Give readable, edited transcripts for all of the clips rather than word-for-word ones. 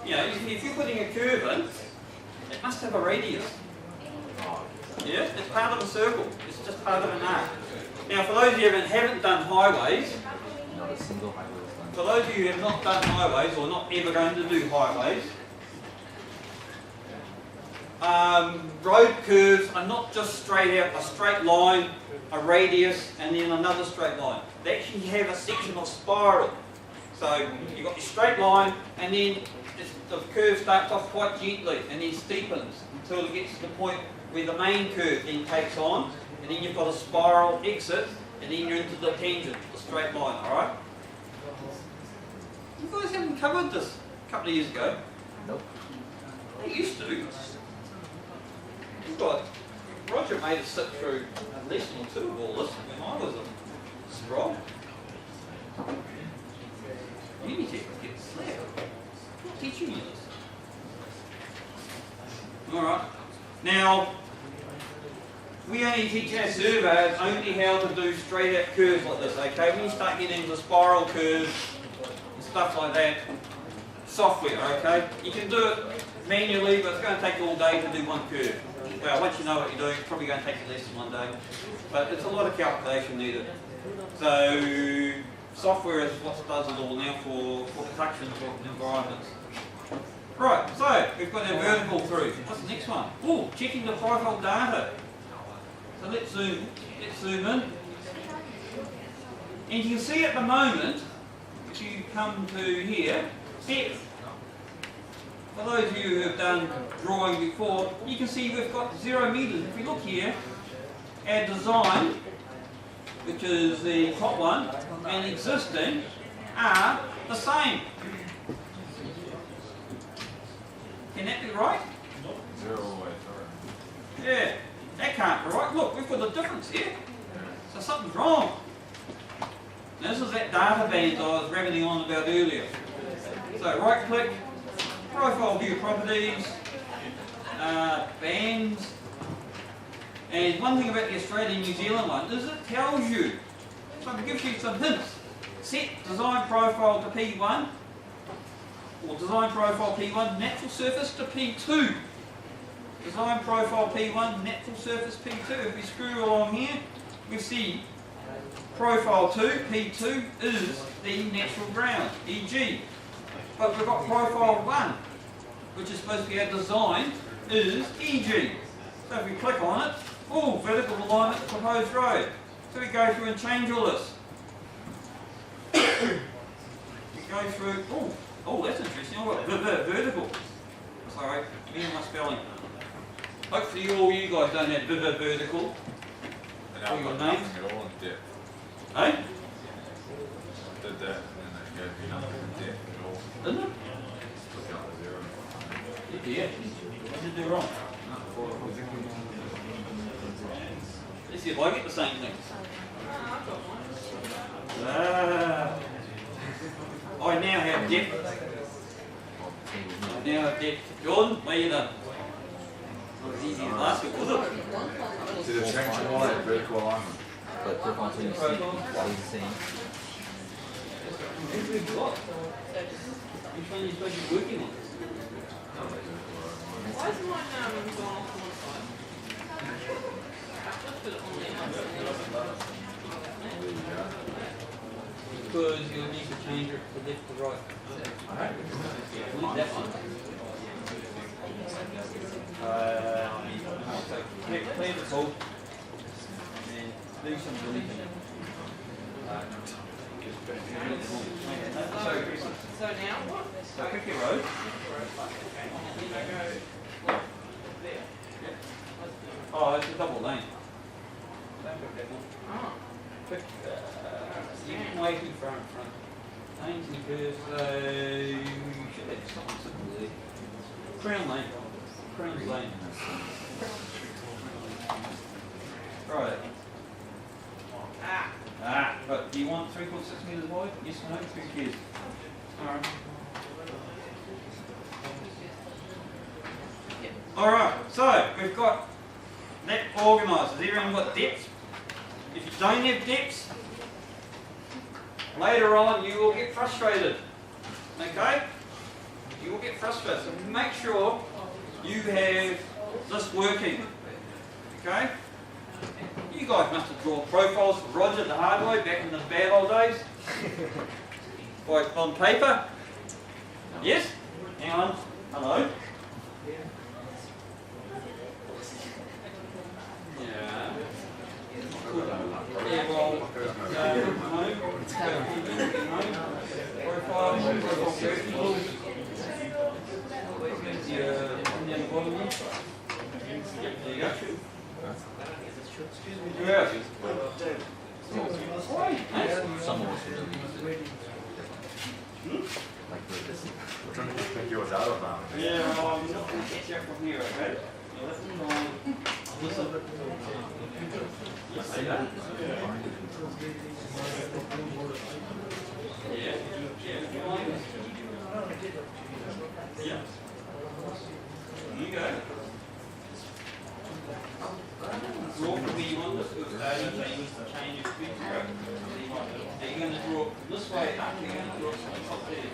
you know, if you're putting a curve in, it must have a radius. Yeah, it's part of a circle. It's just part of an arc. Now, for those of you who haven't done highways, for those of you who have not done highways or not ever going to do highways, road curves are not just straight out, a straight line, a radius, and then another straight line. They actually have a section of spiral. So you've got your straight line, and then the curve starts off quite gently and then steepens until it gets to the point where the main curve then takes on, and then you've got a spiral exit, and then you're into the tangent, the straight line, alright? You guys haven't covered this a couple of years ago. Nope. They used to. You've got, Roger made us sit through a lesson or two of all this when I was a scroll. Unitech gets slapped. I'm not teaching you this. Alright. Now, we only teach our surveyors only how to do straight out curves like this, okay? When you start getting into spiral curves and stuff like that, software, okay? You can do it manually, but it's going to take you all day to do one curve. Well, once you know what you're doing, it's probably going to take you less than one day. But it's a lot of calculation needed. So, software is what does it all now for production environments. Right, so we've got our vertical through. What's the next one? Oh, checking the profile data. So let's zoom in. And you can see at the moment, if you come to here, depth. For those of you who have done drawing before, you can see we've got 0 metres. If we look here, our design, which is the top one, and existing are the same. Can that be right? 0 away, sorry. Yeah, that can't be right. Look, we've got a difference here. So something's wrong. Now, this is that data band I was rabbiting on about earlier. So right click, profile view properties, bands. And one thing about the Australian New Zealand one is it tells you, so it gives you some hints. Set design profile to P1, or design profile P1, natural surface to P2. Design profile P1, natural surface P2. If we screw along here, we see profile 2, P2 is the natural ground, e.g. But we've got profile 1, which is supposed to be our design, is e.g. So if we click on it, oh, vertical alignment to proposed road. So we go through and change all this. We go through, oh, that's interesting. I've got vertical. Sorry, me and my spelling. Hopefully all you guys don't have vertical. For your names. It all in depth. Hey? Did that, and then they gave me nothing in depth at all. Didn't it? Look out the 0. Yeah. What did you do wrong? Let's see if I get the same thing. I now have depth. I now have depth. Jordan, where you done? Not as easy as last week, was it? Did it change the line, vertical alignment? But click on to you see what he's saying. What have we got? Which one are you supposed to be working on? Why is mine going off to one side? Just put it on the Because you'll need to change it to left to right. Leave that one. So clear the tool and do some deleting. So now what? So pick your road. Oh, it's a double lane. Don't pick that one. Oh. Pick, you can way too far in front. Lanes and curves, you should have something simple there. Crown lane. Crown lane. Right. But do you want 3.6 metres wide? Yes or no? Who cares? Alright. Alright, so we've got that organised. Has everyone got depth? If you don't have depth, later on you will get frustrated. Okay? You will get frustrated. So make sure you have this working. Okay? You guys must have drawn profiles for Roger the hard way back in the bad old days. Like on paper. Yes? Hang on. Hello? Yeah. Yeah, well, profile, there you go. Yeah. Someone was here. We're trying to take yours out of now. Yeah, well, I'm not going to catch you from here, okay? Now let's try and listen. See that? Yeah. Yeah. You go. Draw from where you want this to starting change your speed stroke. Are you going to draw this way up? You're going to draw something up there.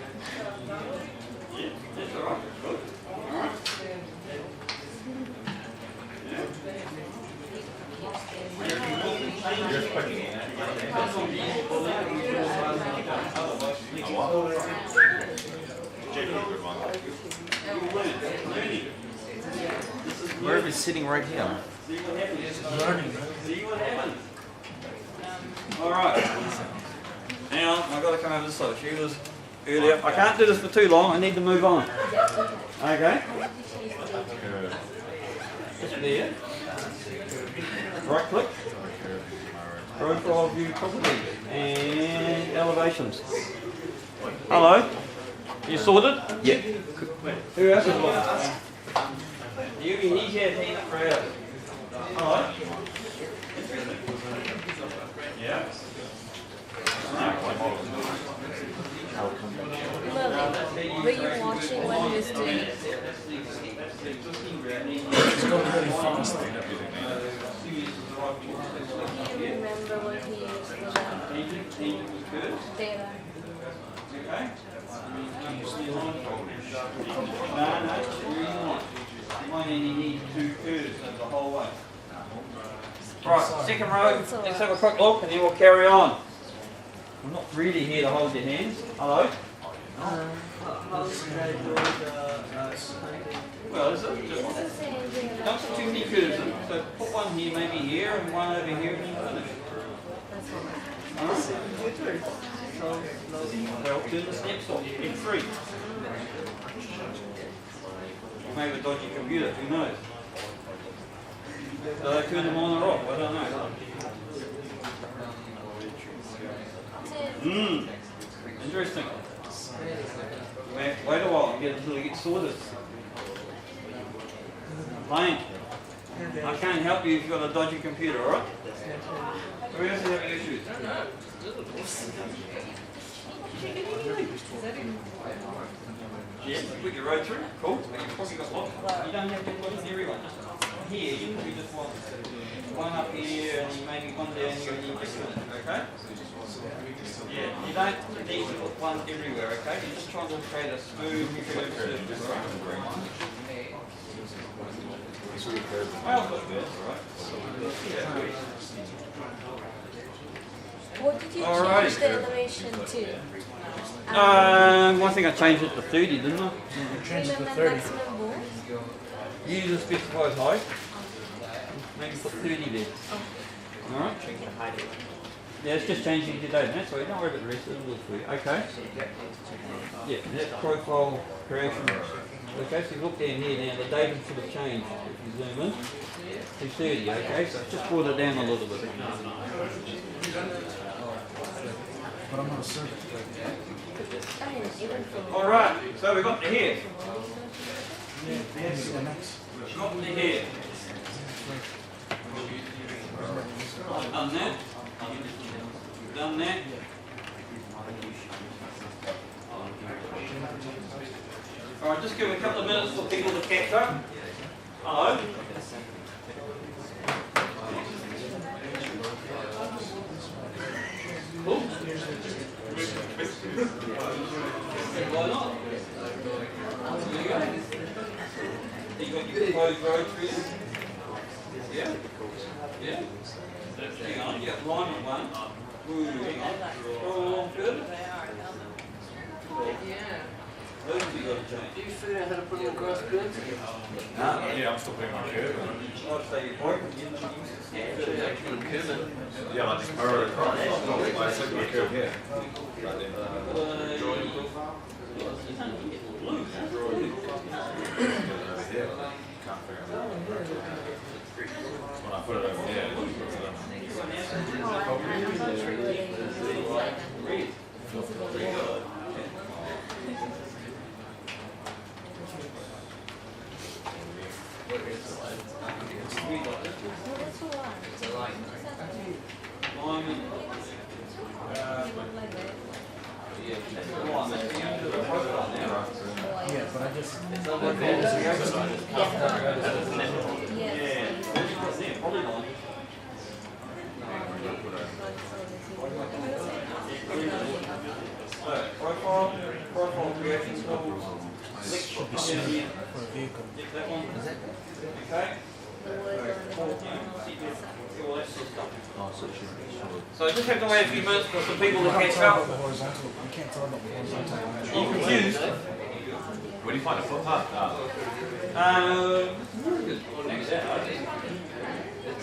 Yeah, that's all right. Good. All right. Yeah. Just putting it. That's all the otherwise, Wherever he's sitting right here. see what happens. See what happens. All right. Hang on, I've got to come over this side. She was earlier. I can't do this for too long. I need to move on. Okay. Just there. Right click. Profile view properties and elevations. Hello. You sorted? Yeah. Who else is one? You can each have hand up for hours. Hello. Yeah. Lily, were you watching when he was doing it? It's going really fast. Do you remember what he used for that? Data. Okay. You only need 2 curves the whole way. Right, second row, let's have a quick look and then we'll carry on. I'm not really here to hold your hands. Hello? Well, is it just one? Don't put too many curves in. So put one here, maybe here, and one over here, and then finish. Alright? Well, turn the steps off. F3. Or maybe a dodgy computer, who knows? Do they turn them on or off? I don't know. Interesting. Wait a while and get until it gets sorted. Lane, I can't help you if you've got a dodgy computer, alright? Who else is having issues? Yeah, put your road through. Cool. You've probably got lots. You don't have to put in everyone. Here, you probably just want one up here and maybe one down here and you just finish, okay? Yeah, you don't need to put one everywhere, okay? You're just trying to create a smooth curved surface, right? Well, that's good, alright. What did you Alrighty. change the elevation to? I think I changed it to 30, didn't I? Remember maximum boom? Use the specified height. Maybe put 30 there. Alright? Yeah, it's just changing today. That's right. Don't worry about the rest. It'll look for you. Okay. Yeah, that's profile creation. Okay, so you look down here now. The data should have changed if you zoom in to 30. Okay, so just brought it down a little bit. But I'm not a servant. I mean, even for Alright, so we've got the head. Yes, the next. We've got the head. Done that. Done that. Alright, just give it a couple of minutes for people to catch up. Hello? Cool. Why not? You got your proposed road through there? Yeah? Yeah? Hang on, you got alignment one. Ooh, hang on. Scroll along further. Yeah. Those have you got to change. Do you figure out how to put in the grass curves again? Yeah, I'm still putting my curve in. I'd say you're broken, you know, you used to stand further back. Yeah, I just mirror it across. I set my curve here. Right then. Blue. Over here. Can't figure out. When I put it over there, it looks Oh, I'm not sure whether you use like feasible. Alignment. Yeah, but I just. Yes. Probably not. Profile creation tools. Should be suited for a vehicle. That one. Okay. So I just have to wait a few minutes for some people to catch up. Horizontal. You can't tell about the horizontal. Are you confused? Where do you find a footpath?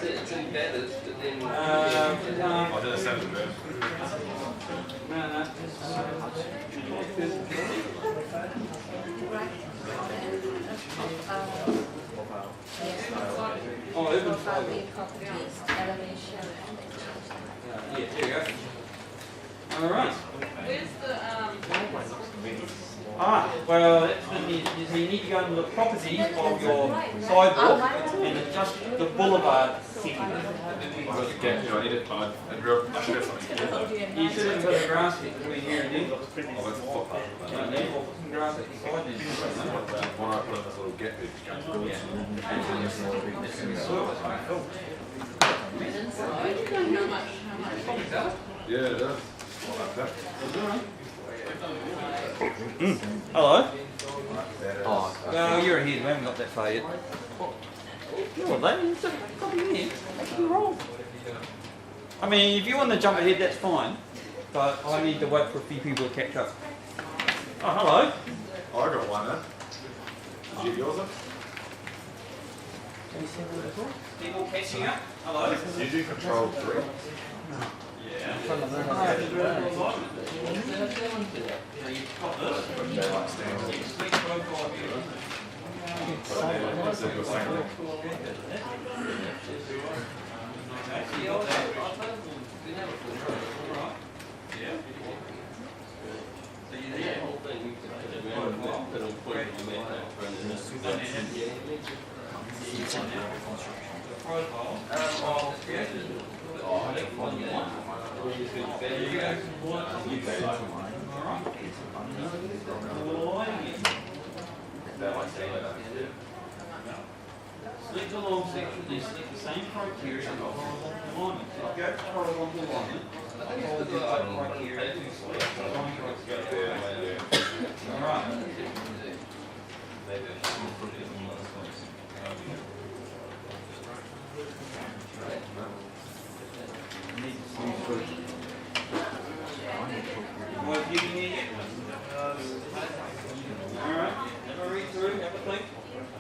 It's embedded, but then No. I'll do the same with them. No. Oh, it was Properties, elevation. yeah, there you go. All right. Where's the, Well, that's the, you need to go into the properties of your sidewalk and adjust the boulevard setting. I've got the gap here, I need it, I drew up, I should have something. You should have put a grass fit between here and there. Oh, that's a footpath. And then put some grass at the side then. When I put in this little gap here, yeah, it does. Like that. Hello? Oh, Well, you're ahead, we haven't got that far yet. You're late, it's a copy in. You're wrong. I mean, if you want to jump ahead, that's fine. But I need to wait for a few people to catch up. Oh, hello. Oh, I got one, Did you get yours up? People catching up? Hello? You do control 3. Yeah. Trying to learn how to Have do to do it. it all the time. So you've got this. Daylight stands. Select profile view. Okay, so you got that. Alright. Yeah. So you're there. Profile. Yeah. Select the long section, then select the same criteria of horizontal alignment. So go to horizontal alignment, follow the criteria to select design criteria. Alright. What have you been here yet? Alright, have a read through, have a think.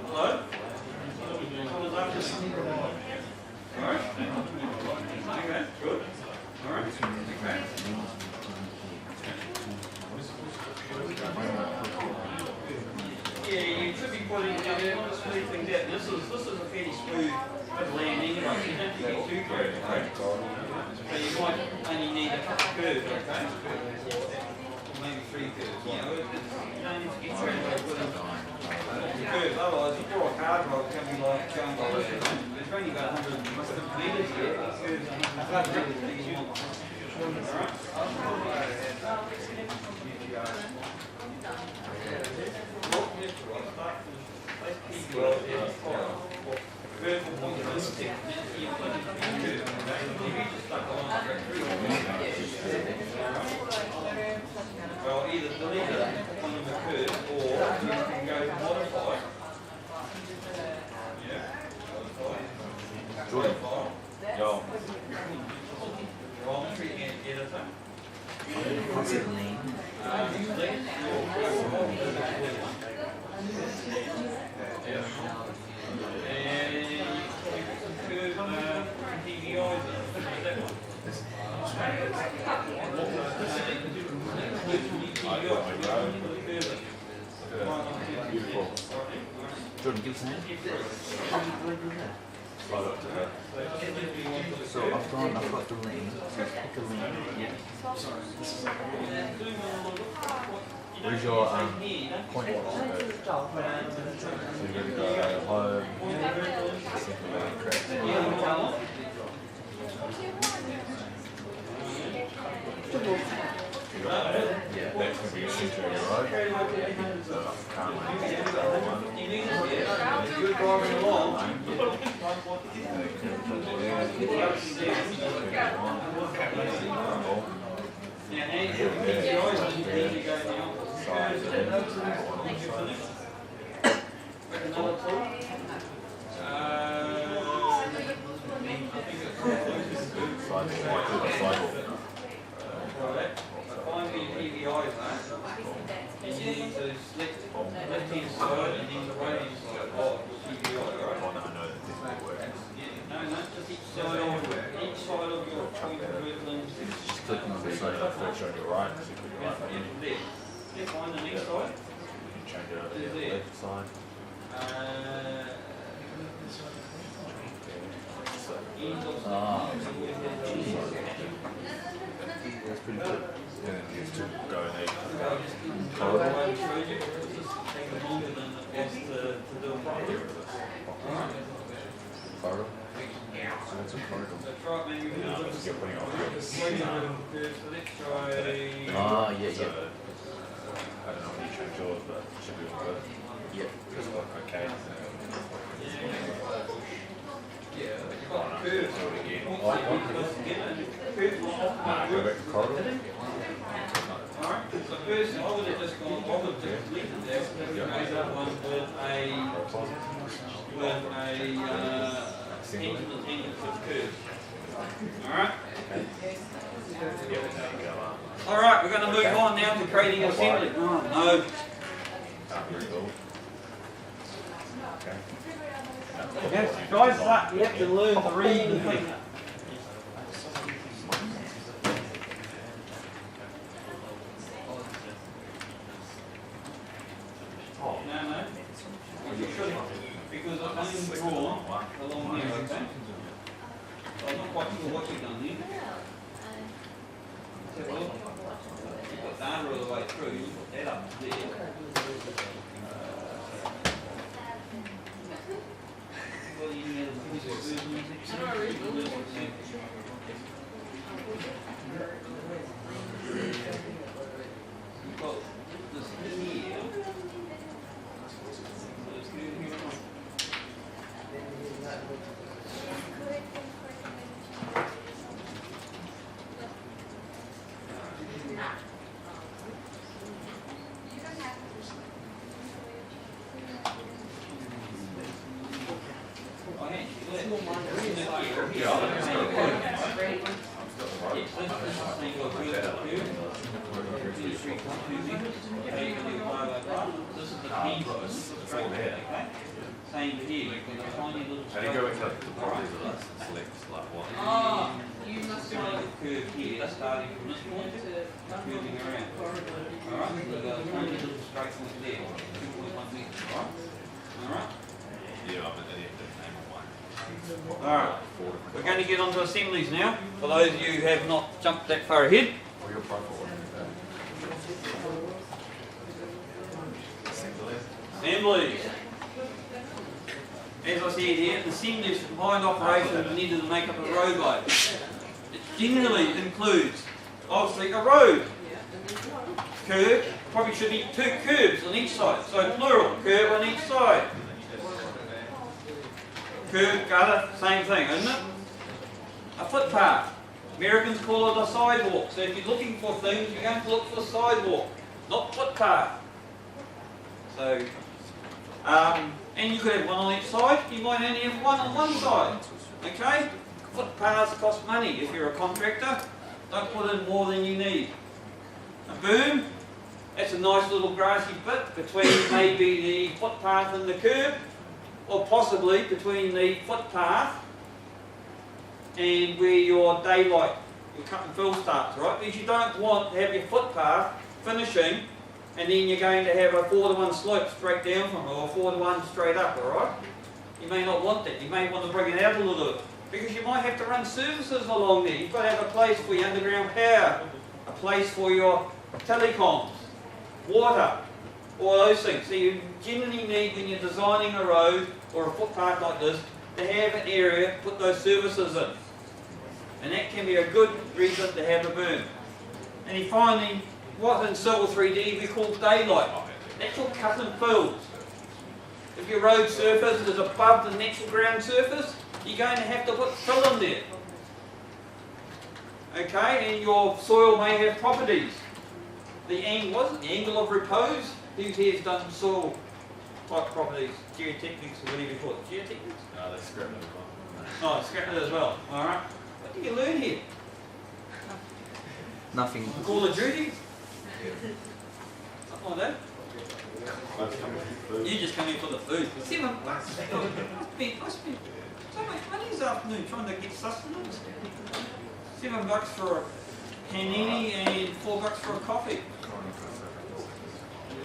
Hello? What was up? Alright. Okay, good. Alright. Okay. Yeah, you should be putting, just smooth things out. This is a fairly smooth landing, you don't have to get too carried away. So you might only need a couple curves, okay? Or maybe 3 curves, you know, you don't need to get carried away with them. Curves, otherwise if you're a car driver, it's going to be like going by this, there's only about 100 metres here, curves 100. Well, either delete it on the curve or you can go modify Jordan, give us a hand. Slide up to her. So I've got the lean. So pick a lean. Yeah. Where's your point? So you're going to go home. Simple and correct. Yeah. That's going to be your center of your road. So currently, You're driving along. Now, hands your eyes on you need to go now. Another tool. Find me your PVIs, and you need to select the left-hand side and then the right-hand side of the PVI, right? I know that this will work. No, just each side of your point of vertical. Just click on the So side. if you're on your right, so you put your right foot in. There. Let's find the next side. You can change it over to the left side. Ah, that's pretty good. And then you just go in there. Corridor? So that's a corridor. That's right, man. You're putting off Ah, yeah, So, yeah. I don't know when you change yours, but it should be all good. Yeah. Just look okay. Do it again. Oh, go back to corridor. Alright, so first I would have just gone, I would have just lifted that, made that one with a engine attendant for the curve. Alright? Alright, we're going to move on now to creating an assembly. Oh, no. Rebuild. Okay. Yes, guys, start, you have to learn to read and think. No. You shouldn't, because I've only drawn along here, okay? So I'm not quite sure what you've done here. Let's have a look. You've got data all the way through, you put that up there. Well, you need a piece of version. You've got this here. Let's do it here. This is the same here, you've got a tiny little How do you go back to the properties of this and select like what? Oh, you must Doing have. a curve here, starting from this point, curving around. Alright, so we've got a tiny little straight point there, 2.1 meters, alright? Alright? Yeah, but then you have to name one. Alright, we're going to get onto assemblies now. For those of you who have not jumped that far ahead. Or your profile. Assemblies. As I said here, an assembly is combined operations needed to make up a roadway. It generally includes, obviously, a road, curb, probably should be 2 curbs on each side, so plural, curb on each side. Curb, gutter, same thing, isn't it? A footpath. Americans call it a sidewalk, so if you're looking for things, you're going to look for sidewalk, not footpath. So, and you could have one on each side, you might only have one on one side. Okay? Footpaths cost money if you're a contractor. Don't put in more than you need. A boom, that's a nice little grassy bit between maybe the footpath and the curb, or possibly between the footpath and where your daylight, your cut and fill starts, right? Because you don't want to have your footpath finishing and then you're going to have a 4-to-1 slope straight down from it, or a 4-to-1 straight up, alright? You may not want that, you may want to bring it out a little bit, because you might have to run services along there. You've got to have a place for your underground power, a place for your telecoms, water, all those things. So you generally need, when you're designing a road or a footpath like this, to have an area to put those services in. And that can be a good reason to have a berm. And then finally, what in Civil3d we call daylight. That's your cut and fills. If your road surface is above the natural ground surface, you're going to have to put fill in there. Okay, and your soil may have properties. The angle of repose. Who's here has done soil type properties, geotechnics or whatever you call it? Geotechnics? No, they scrap it as well. Oh, scrap it as well. Alright. What do you learn here? Nothing. Call of Duty? Something like that? That's coming from food. You just come in for the food. $7. I spent so much money this afternoon trying to get sustenance. $7 for a panini and $4 for a coffee.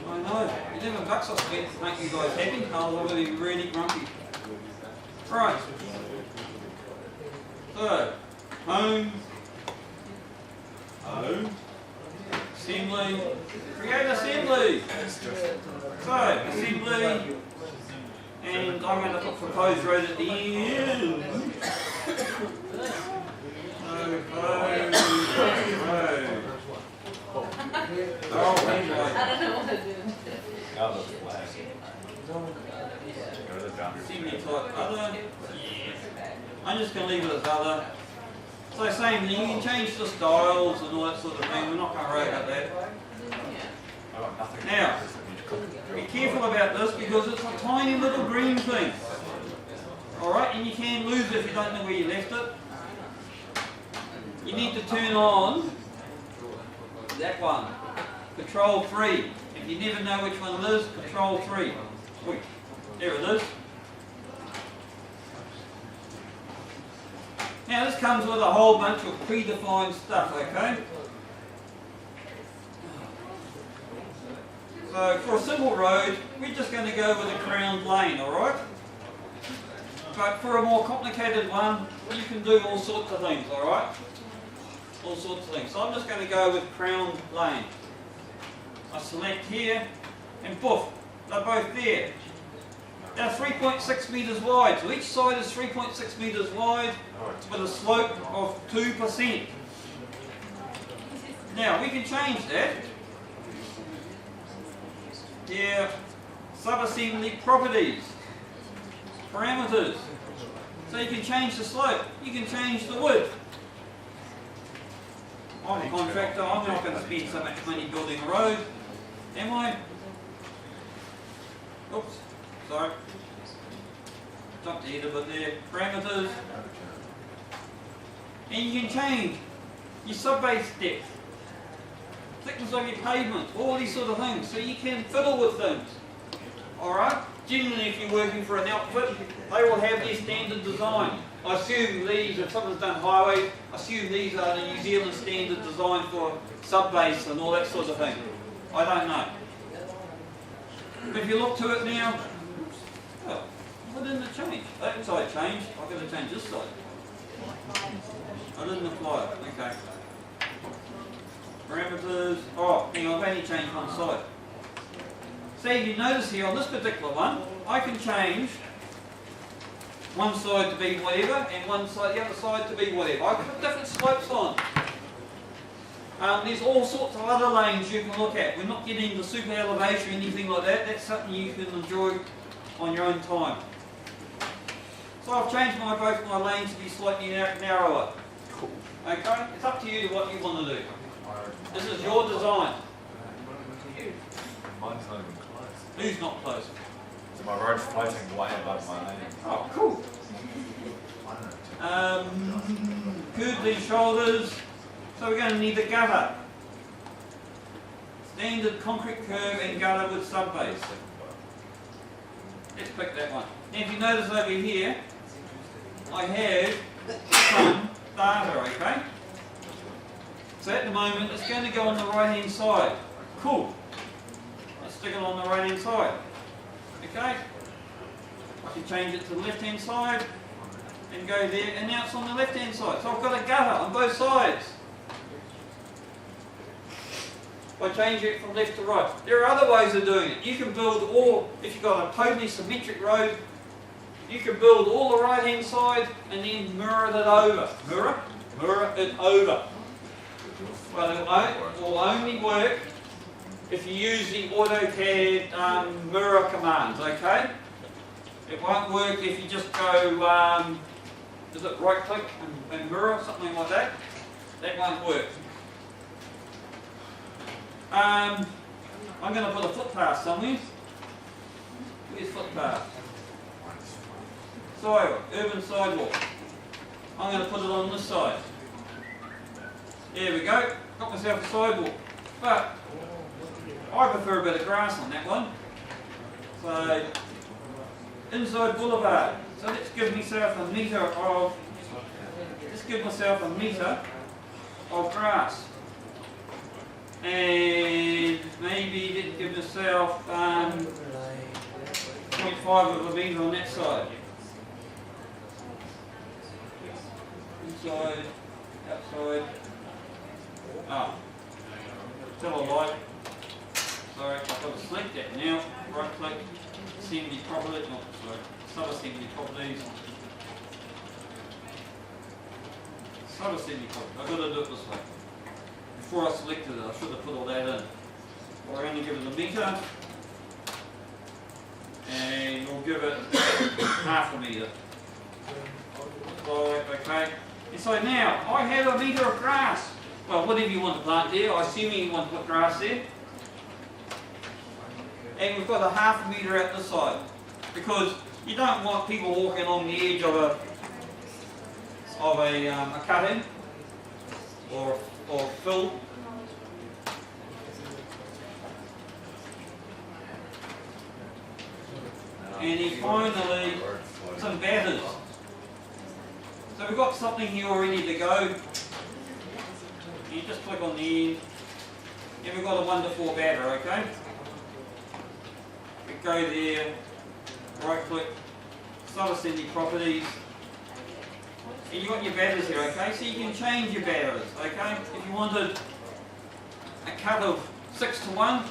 I know. $11 I spent to make you guys happy. I was already really grumpy. Right. So, home, assembly, create assembly. So, assembly, and I'm going to put proposed road at the end. Proposed road. Oh, right. I don't know what to do. Out of the flag. Go to the boundary. Assembly type other. I'm just going to leave it as other. So same thing, you can change the styles and all that sort of thing. We're not going to worry about that. I got nothing. Now, be careful about this because it's a tiny little green thing. Alright, and you can lose it if you don't know where you left it. You need to turn on that one, Control 3. If you never know which one it is, Control 3. Oi, there it is. Now this comes with a whole bunch of predefined stuff, okay? So for a simple road, we're just going to go with a crowned lane, alright? But for a more complicated one, you can do all sorts of things, alright? All sorts of things. So I'm just going to go with crowned lane. I select here, and poof, they're both there. They're 3.6 metres wide, so each side is 3.6 metres wide with a slope of 2%. Now we can change that. Here, sub-assembly properties, parameters. So you can change the slope, you can change the width. I'm a contractor, I'm not going to spend so much money building a road, am I? Oops, sorry. Jumped ahead a bit there. Parameters. And you can change your sub-base depth, thickness of your pavement, all these sort of things. So you can fiddle with things. Alright? Generally, if you're working for an outfit, they will have their standard design. I assume these, if someone's done highways, I assume these are the New Zealand standard design for sub-base and all that sort of thing. I don't know. But if you look to it now, oh, why didn't it change? That side changed. I've got to change this side. I didn't apply it. Okay. Parameters. Oh, hang on, I've only changed one side. See, you notice here on this particular one, I can change one side to be whatever and one side, the other side to be whatever. I can put different slopes on. There's all sorts of other lanes you can look at. We're not getting the super elevation or anything like that. That's something you can enjoy on your own time. So I've changed both my lanes to be slightly narrower. Okay? It's up to you to what you want to do. This is your design. Mine's not even close. Who's not close? So my road's floating way above my lane. Oh, cool. Curved these shoulders. So we're going to need a gutter. Standard concrete curve and gutter with sub-base. Let's pick that one. Now if you notice over here, I have some data, okay? So at the moment it's going to go on the right hand side. Cool. stick it on the right hand side. Okay? I can change it to the left hand side and go there, and now it's on the left hand side. So I've got a gutter on both sides. By changing it from left to right. There are other ways of doing it. You can build all, if you've got a totally symmetric road, you can build all the right hand side and then mirror it over. Mirror it over. Well, it will only work if you use the AutoCAD mirror commands, okay? It won't work if you just go, is it right click and mirror, something like that? That won't work. I'm going to put a footpath somewhere. Where's footpath? Sidewalk, urban sidewalk. I'm going to put it on this side. There we go. Got myself a sidewalk. But I prefer a bit of grass on that one. So, inside boulevard. So let's give myself a metre of, grass. And maybe let's give myself 0.5 of a metre on that side. Inside, outside. Oh, tell a lie. Sorry, I've got to select that now. Right click, assembly properties. Oh, sorry, sub-assembly properties. Sub-assembly properties. I've got to do it this way. Before I selected it, I should have put all that in. We're going to give it a metre. And we'll give it half a metre. Right, okay. And so now, I have a metre of grass. Well, whatever you want to plant there, I assume you want to put grass there. And we've got a half a metre out this side. Because you don't want people walking on the edge of a cutting or fill. And then finally, some batters. So we've got something here all ready to go. You just click on the end. And we've got a 1 to 4 batter, okay? We go there, right click, sub-assembly properties. And you've got your batters here, okay? So you can change your batters, okay? If you wanted a cut of 6 to 1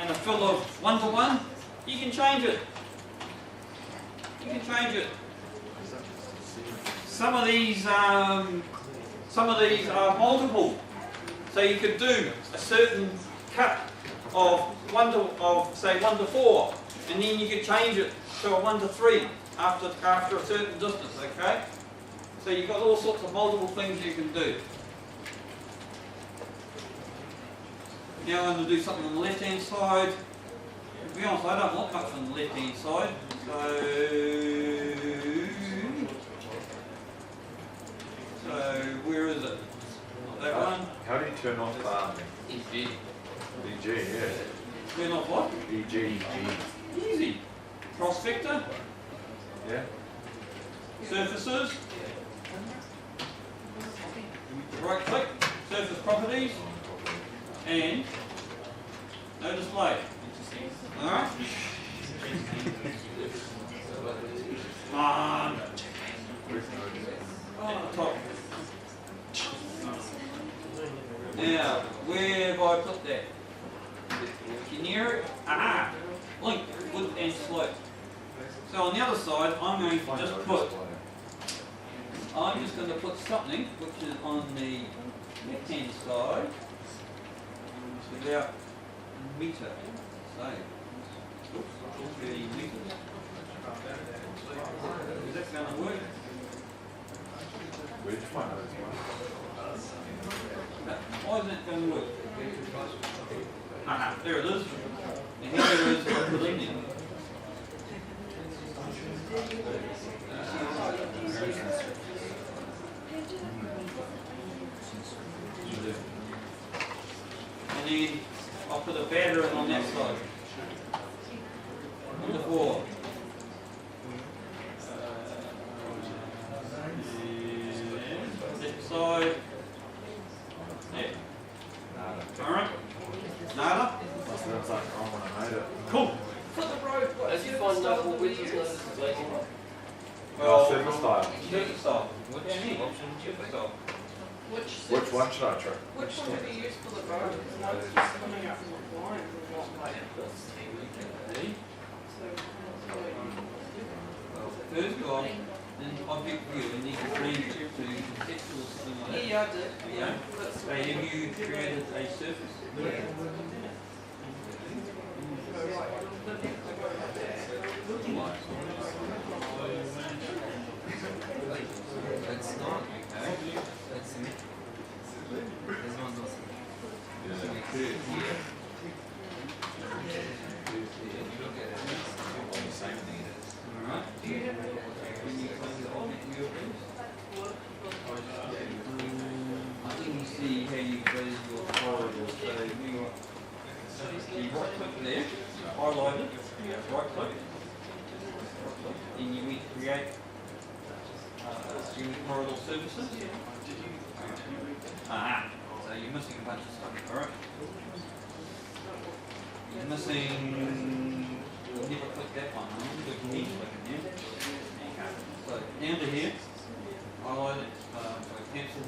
and a fill of 1 to 1, you can change it. You can change it. Some of these are multiple. So you could do a certain cut of 1 to 4, and then you could change it to a 1 to 3 after a certain distance, okay? So you've got all sorts of multiple things you can do. Now I'm going to do something on the left hand side. To be honest, I don't want much on the left hand side. So where is it? Not that one. How do you turn off EG. EG, yeah. Turn off what? EG. Easy. Prospector. Yeah. Surfaces. Right click. Surface properties. And no display. Alright? Come on. At the top. Now, where have I put that? Generic. Aha! Link, width and slope. So on the other side, I'm going to just put something which is on the left hand side without meter. So, 30 meters. Is that going to work? Where'd you find those Why isn't it going to work? Aha, there it is. And here it is what put in there. And then I'll put a batter in on that side. On the 4. Left side. There. Alright. Nada? That's like Cool. For the road, what? As you find no more width, there's no displacing. Well, surface style. Surface style. What do you need? Surface style. Which one should I try? Which one would be used for the road? Because no, it's just coming out from the lines and not like this. See? So, First off, in object view, you need to change it to contextual or something like that. yeah, I did. Yeah. That's So have you created a surface? It's not. It's me. This one's also. So we could here. Alright. Can you find the object view of this? I think you see how you raise your corridor. So you right click there, highlight it, right click. Then you need to create unit corridor services. Ah, so you're missing a bunch of stuff, alright? You're missing, you'll never click that one, huh? Click here, click it there. There you go. So down to here, highlight it, so cancel.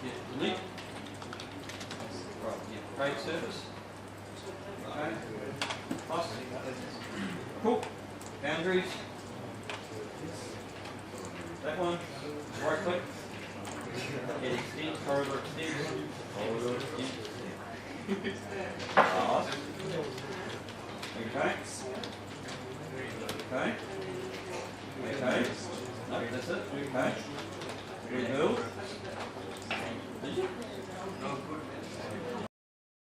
Yeah, delete. Right, yeah, create service. Okay. Plus. Cool. Boundaries. That one. Right click. It extends, corridor extends. Corridor extends. Pass. Okay. Okay. Okay. No, that's it. Okay. Rebuild. Did you?